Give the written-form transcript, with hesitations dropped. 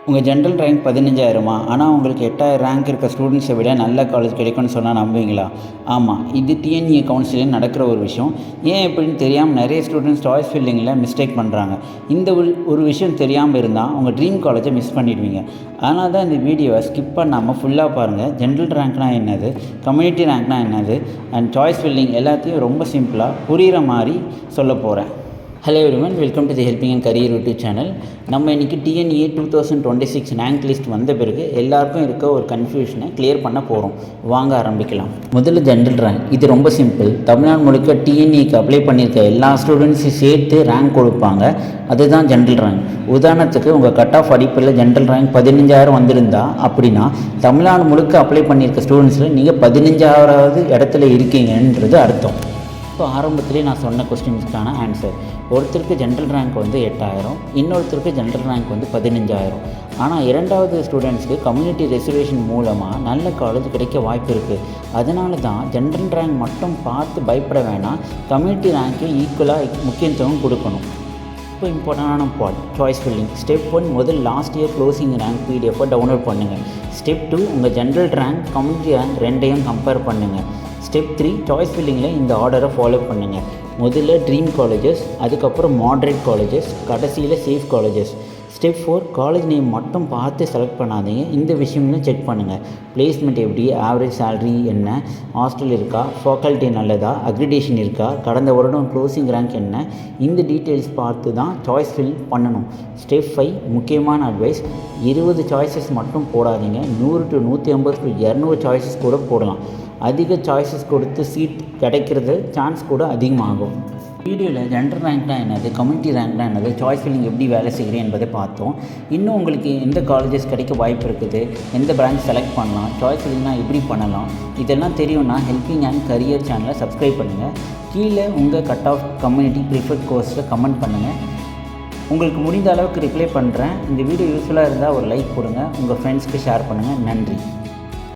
உங்கள் general rank 15,000 ஆனால் உங்களுக்கு 8,000 ரேங்க் இருக்க ஸ்டூடெண்ட்ஸை விட நல்ல காலேஜ் கிடைக்கும்னு சொன்னால் நம்புவீங்களா? ஆமாம், இது டிஎன்இ கவுன்சிலிங் நடக்கிற ஒரு விஷயம். ஏன் எப்படின்னு தெரியாமல் நிறைய ஸ்டூடெண்ட்ஸ் சாய்ஸ் ஃபில்லிங்கில் மிஸ்டேக் பண்ணுறாங்க. இந்த ஒரு விஷயம் தெரியாமல் இருந்தால் உங்கள் ட்ரீம் காலேஜை மிஸ் பண்ணிடுவீங்க. அதனால தான் இந்த வீடியோவை ஸ்கிப் பண்ணாமல் ஃபுல்லாக பாருங்கள். ஜென்ரல் ரேங்க்னால் என்னது, கம்யூனிட்டி ரேங்க்னால் என்னது, அண்ட் சாய்ஸ் ஃபில்லிங் எல்லாத்தையும் ரொம்ப சிம்பிளாக புரிகிற மாதிரி சொல்ல போகிறேன். Hello everyone, welcome to the helping and career YouTube channel. நம்ம இன்றைக்கி டிஎன்இ 2026 ரேங்க் லிஸ்ட் வந்த பிறகு எல்லாருக்கும் இருக்க ஒரு கன்ஃபியூஷனை கிளியர் பண்ண போகிறோம். வாங்க ஆரம்பிக்கலாம். முதல்ல ஜென்ரல் ரேங்க். இது ரொம்ப சிம்பிள். தமிழ்நாடு முழுக்க டிஎன்இக்கு அப்ளை பண்ணியிருக்க எல்லா ஸ்டூடெண்ட்ஸையும் சேர்த்து ரேங்க் கொடுப்பாங்க. அதுதான் ஜென்ரல் ரேங்க். உதாரணத்துக்கு உங்கள் கட் ஆஃப் அடிப்படையில் ஜென்ரல் ரேங்க் 15,000 வந்திருந்தா அப்படின்னா தமிழ்நாடு முழுக்க அப்ளை பண்ணியிருக்க ஸ்டூடெண்ட்ஸில் நீங்கள் 15,000வது இடத்துல இருக்கீங்கன்றது அர்த்தம். இப்போ ஆரம்பத்திலே நான் சொன்ன கொஸ்டின்ஸ்க்கான ஆன்சர். ஒருத்தருக்கு ஜென்ரல் ரேங்க் 8,000, இன்னொருத்தருக்கு ஜென்ரல் ரேங்க் 15,000. ஆனால் இரண்டாவது ஸ்டூடெண்ட்ஸ்க்கு கம்யூனிட்டி ரிசர்வேஷன் மூலமாக நல்ல காலேஜ் கிடைக்க வாய்ப்பு இருக்குது. அதனால தான் ஜென்ரல் ரேங்க் மட்டும் பார்த்து பயப்பட வேணாம், கம்யூனிட்டி ரேங்க்கு ஈக்குவலாக முக்கியத்துவம் கொடுக்கணும். இப்போ இம்பார்ட்டண்டான பார்ட், சாய்ஸ் ஃபில்லிங். ஸ்டெப் 1, முதல் லாஸ்ட் இயர் க்ளோசிங் ரேங்க் பிடிஎஃப்பை டவுன்லோட் பண்ணுங்கள். ஸ்டெப் 2, உங்கள் ஜென்ரல் ரேங்க் கம்யூனிட்டி ரேங்க் ரெண்டையும் கம்பேர் பண்ணுங்கள். ஸ்டெப் 3, சாய்ஸ் ஃபில்லிங்கில் இந்த ஆர்டரை ஃபாலோ பண்ணுங்கள். முதல்ல ட்ரீம் காலேஜஸ், அதுக்கப்புறம் மாட்ரேட் காலேஜஸ், கடைசியில் safe colleges. Step 4, college name மட்டும் பார்த்து செலக்ட் பண்ணாதீங்க, இந்த விஷயங்களும் செக் பண்ணுங்கள். பிளேஸ்மெண்ட் எப்படி, ஆவரேஜ் சேலரி என்ன, ஹாஸ்டல் இருக்கா, ஃபேக்கல்ட்டி நல்லதா, அக்ரிடேஷன் இருக்கா, கடந்த வருடம் க்ளோசிங் ரேங்க் என்ன, இந்த டீட்டெயில்ஸ் பார்த்து தான் சாய்ஸ் ஃபில் பண்ணணும். ஸ்டெப் 5, முக்கியமான அட்வைஸ், 20 சாய்ஸஸ் மட்டும் போடாதீங்க. 100 to 150 to 200 சாய்ஸஸ் கூட போடலாம். அதிக சாய்ஸஸ் கொடுத்து சீட் கிடைக்கிறது சான்ஸ் கூட அதிகமாகும். வீடியோவில் ஜென்ரல் ரேங்க்னா என்னது, கம்யூனிட்டி ரேங்க்னா என்னது, சாய்ஸ் ஃபில்லிங் எப்படி வேலை செய்கிறேன் என்பதை பார்த்தோம். இன்னும் உங்களுக்கு எந்த காலேஜஸ் கிடைக்க வாய்ப்பு இருக்குது, எந்த பிரான்ச் செலக்ட் பண்ணலாம், சாய்ஸ் ஃபில்லிங்னா எப்படி பண்ணலாம், இதெல்லாம் தெரியும்னா ஹெல்பிங் அண்ட் கரியர் சேனலை சப்ஸ்கிரைப் பண்ணுங்கள். கீழே உங்கள் கட் ஆஃப் கம்யூனிட்டி ப்ரிஃபர்ட் கோர்ஸில் கமெண்ட் பண்ணுங்கள். உங்களுக்கு முடிந்த அளவுக்கு ரிப்ளை பண்ணுறேன். இந்த வீடியோ யூஸ்ஃபுல்லாக இருந்தால் ஒரு லைக் கொடுங்க, உங்கள் ஃப்ரெண்ட்ஸ்க்கு ஷேர் பண்ணுங்கள். நன்றி.